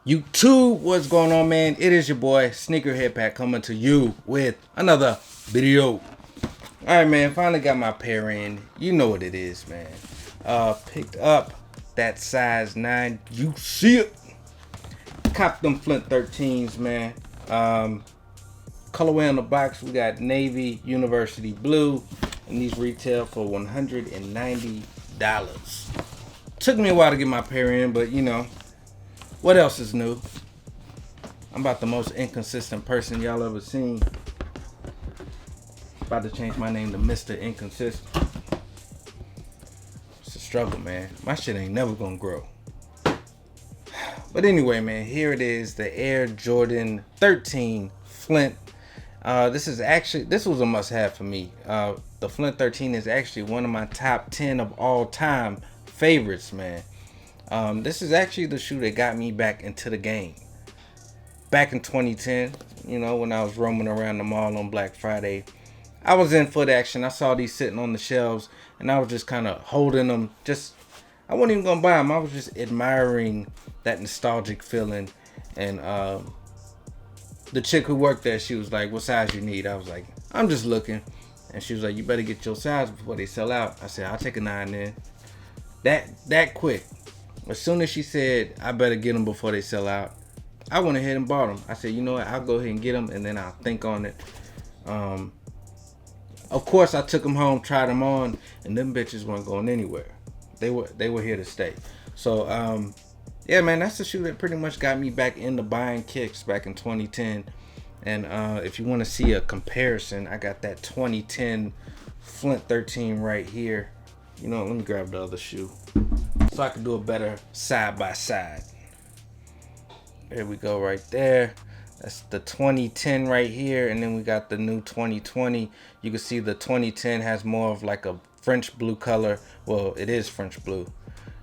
YouTube, what's going on, man? It is your boy Sneakerheadpat coming to you with another video. Alright, man, finally got my pair in. You know what it is, man. Picked up that size 9. You see it. Copped them Flint 13s, man. Colorway on the box, we got navy, university blue, and these retail for $190. Took me a while to get my pair in, but you know, what else is new? I'm about the most inconsistent person y'all ever seen. About to change my name to Mr. Inconsistent. It's a struggle, man. My shit ain't never gonna grow. But anyway, man, here it is, the Air Jordan 13 Flint. This was a must-have for me. The Flint 13 is actually one of my top 10 of all time favorites, man. This is actually the shoe that got me back into the game. Back in 2010, you know, when I was roaming around the mall on Black Friday, I was in foot action. I saw these sitting on the shelves, and I was just kind of holding them. I wasn't even gonna buy them. I was just admiring that nostalgic feeling. And the chick who worked there, she was like, "What size you need?" I was like, "I'm just looking." And she was like, "You better get your size before they sell out." I said, "I'll take a 9 then." That quick. As soon as she said, "I better get them before they sell out," I went ahead and bought them. I said, "You know what? I'll go ahead and get them, and then I'll think on it." Of course, I took them home, tried them on, and them bitches weren't going anywhere. They were here to stay. So, yeah, man, that's the shoe that pretty much got me back into buying kicks back in 2010. And if you want to see a comparison, I got that 2010 Flint 13 right here. You know, let me grab the other shoe so I can do a better side by side. There we go, right there. That's the 2010 right here, and then we got the new 2020. You can see the 2010 has more of like a French blue color. Well, it is French blue.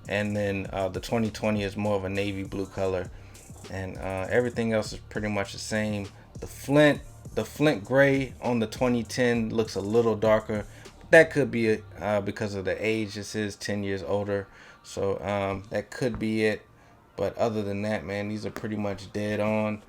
And then the 2020 is more of a navy blue color. And everything else is pretty much the same. The Flint gray on the 2010 looks a little darker. That could be because of the age. This is 10 years older. So that could be it. But other than that, man, these are pretty much dead on.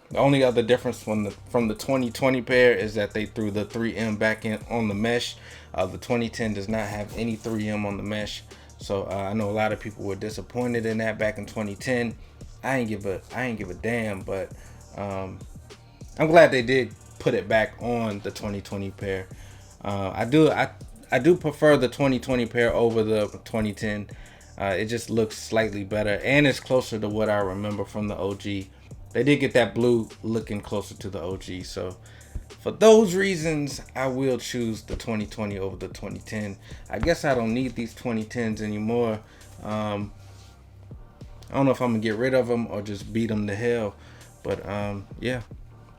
The only other difference from the 2020 pair is that they threw the 3M back in on the mesh. The 2010 does not have any 3M on the mesh. So I know a lot of people were disappointed in that back in 2010. I ain't give a damn, but I'm glad they did put it back on the 2020 pair. I do prefer the 2020 pair over the 2010. It just looks slightly better, and it's closer to what I remember from the OG. They did get that blue looking closer to the OG, so for those reasons, I will choose the 2020 over the 2010. I guess I don't need these 2010s anymore. I don't know if I'm gonna get rid of them or just beat them to hell, but yeah,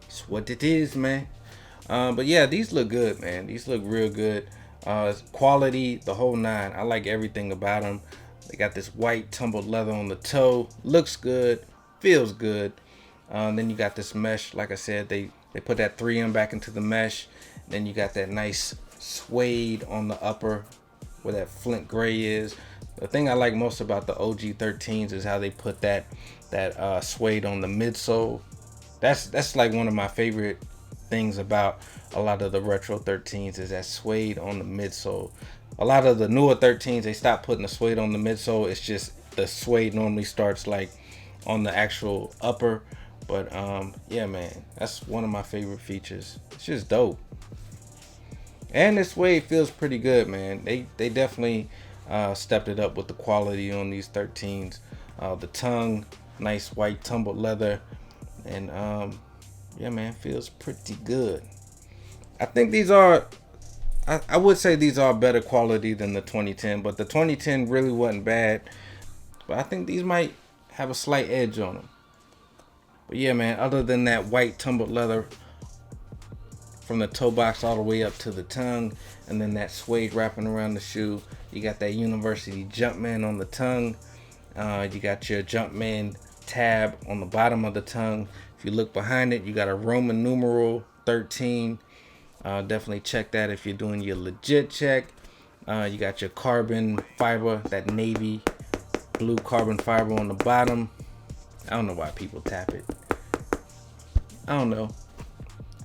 it's what it is, man. But yeah, these look good, man. These look real good. Quality, the whole 9. I like everything about them. They got this white tumbled leather on the toe. Looks good, feels good. Then you got this mesh. Like I said, they put that 3M back into the mesh. Then you got that nice suede on the upper where that Flint gray is. The thing I like most about the OG 13s is how they put that suede on the midsole. That's like one of my favorite things about a lot of the retro 13s is that suede on the midsole. A lot of the newer 13s, they stopped putting the suede on the midsole. It's just the suede normally starts like on the actual upper. But yeah, man, that's one of my favorite features. It's just dope. And this suede feels pretty good, man. They definitely stepped it up with the quality on these 13s. The tongue, nice white tumbled leather, and yeah, man, feels pretty good. I think these are. I would say these are better quality than the 2010, but the 2010 really wasn't bad. But I think these might have a slight edge on them. But yeah, man, other than that white tumbled leather from the toe box all the way up to the tongue, and then that suede wrapping around the shoe, you got that University Jumpman on the tongue. You got your Jumpman tab on the bottom of the tongue. If you look behind it, you got a Roman numeral 13. Definitely check that if you're doing your legit check. You got your carbon fiber, that navy blue carbon fiber on the bottom. I don't know why people tap it. I don't know.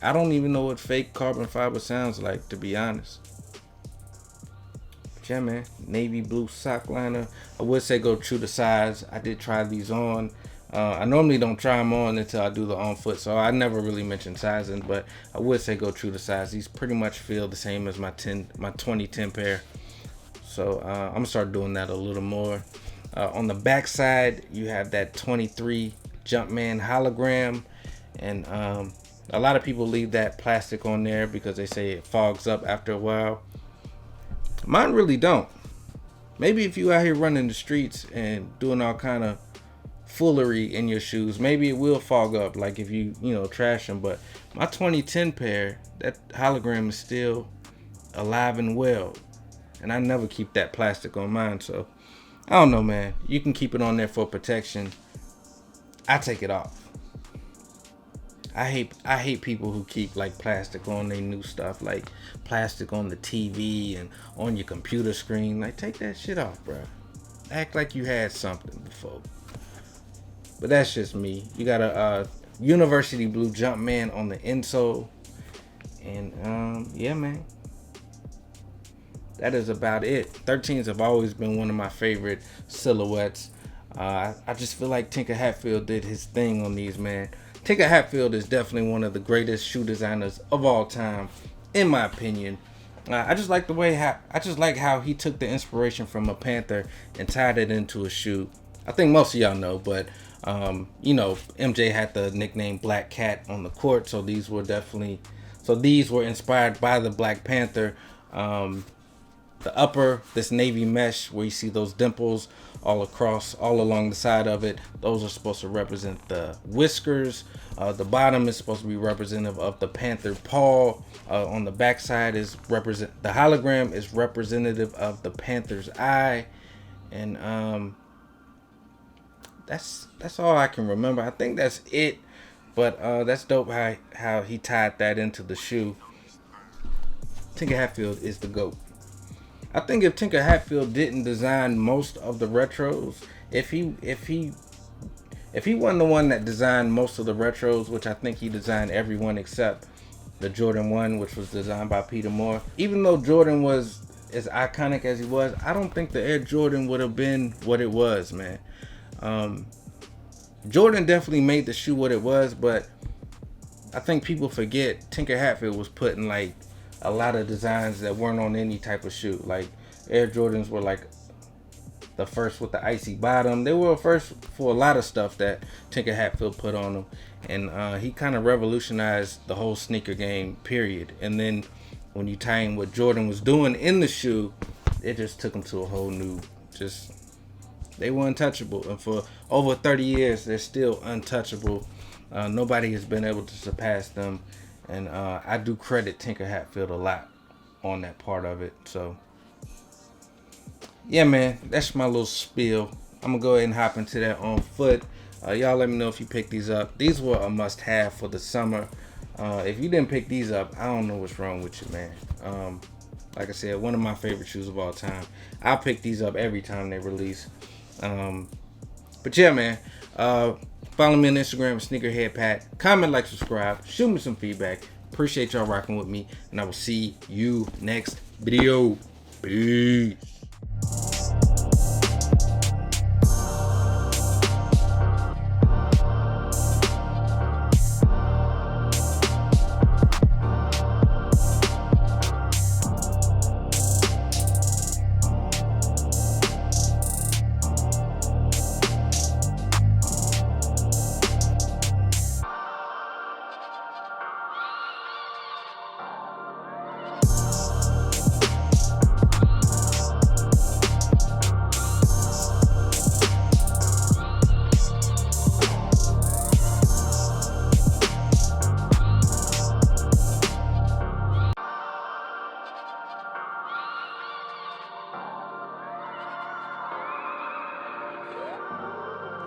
I don't even know what fake carbon fiber sounds like, to be honest. But yeah, man, navy blue sock liner. I would say go true to size. I did try these on. I normally don't try them on until I do the on foot, so I never really mention sizing, but I would say go true to size. These pretty much feel the same as my 2010 pair. So I'm gonna start doing that a little more. On the back side, you have that 23 Jumpman hologram, and a lot of people leave that plastic on there because they say it fogs up after a while. Mine really don't. Maybe if you out here running the streets and doing all kind of foolery in your shoes, maybe it will fog up, like if you trash them. But my 2010 pair, that hologram is still alive and well, and I never keep that plastic on mine. So I don't know, man. You can keep it on there for protection. I take it off. I hate people who keep like plastic on their new stuff, like plastic on the TV and on your computer screen. Like, take that shit off, bro. Act like you had something before. But that's just me. You got a University Blue Jumpman on the insole, and yeah, man. That is about it. 13s have always been one of my favorite silhouettes. I just feel like Tinker Hatfield did his thing on these, man. Tinker Hatfield is definitely one of the greatest shoe designers of all time, in my opinion. I just like how he took the inspiration from a panther and tied it into a shoe. I think most of y'all know, but MJ had the nickname Black Cat on the court, so these were inspired by the Black Panther. The upper, this navy mesh where you see those dimples all along the side of it, those are supposed to represent the whiskers. The bottom is supposed to be representative of the panther paw. On the back side the hologram is representative of the panther's eye. And that's all I can remember. I think that's it. But that's dope how he tied that into the shoe. Tinker Hatfield is the GOAT. I think if Tinker Hatfield didn't design most of the retros, if he wasn't the one that designed most of the retros, which I think he designed every one except the Jordan 1, which was designed by Peter Moore. Even though Jordan was as iconic as he was, I don't think the Air Jordan would have been what it was, man. Jordan definitely made the shoe what it was, but I think people forget Tinker Hatfield was putting like a lot of designs that weren't on any type of shoe. Like Air Jordans were like the first with the icy bottom. They were first for a lot of stuff that Tinker Hatfield put on them, and he kind of revolutionized the whole sneaker game, period. And then when you tie in what Jordan was doing in the shoe, it just took them to a whole new, they were untouchable. And for over 30 years, they're still untouchable. Nobody has been able to surpass them. And I do credit Tinker Hatfield a lot on that part of it. So, yeah, man, that's my little spiel. I'm going to go ahead and hop into that on foot. Y'all let me know if you picked these up. These were a must-have for the summer. If you didn't pick these up, I don't know what's wrong with you, man. Like I said, one of my favorite shoes of all time. I'll pick these up every time they release. But yeah, man. Follow me on Instagram, Sneakerheadpat. Comment, like, subscribe. Shoot me some feedback. Appreciate y'all rocking with me. And I will see you next video. Peace.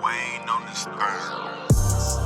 Wayne on this third.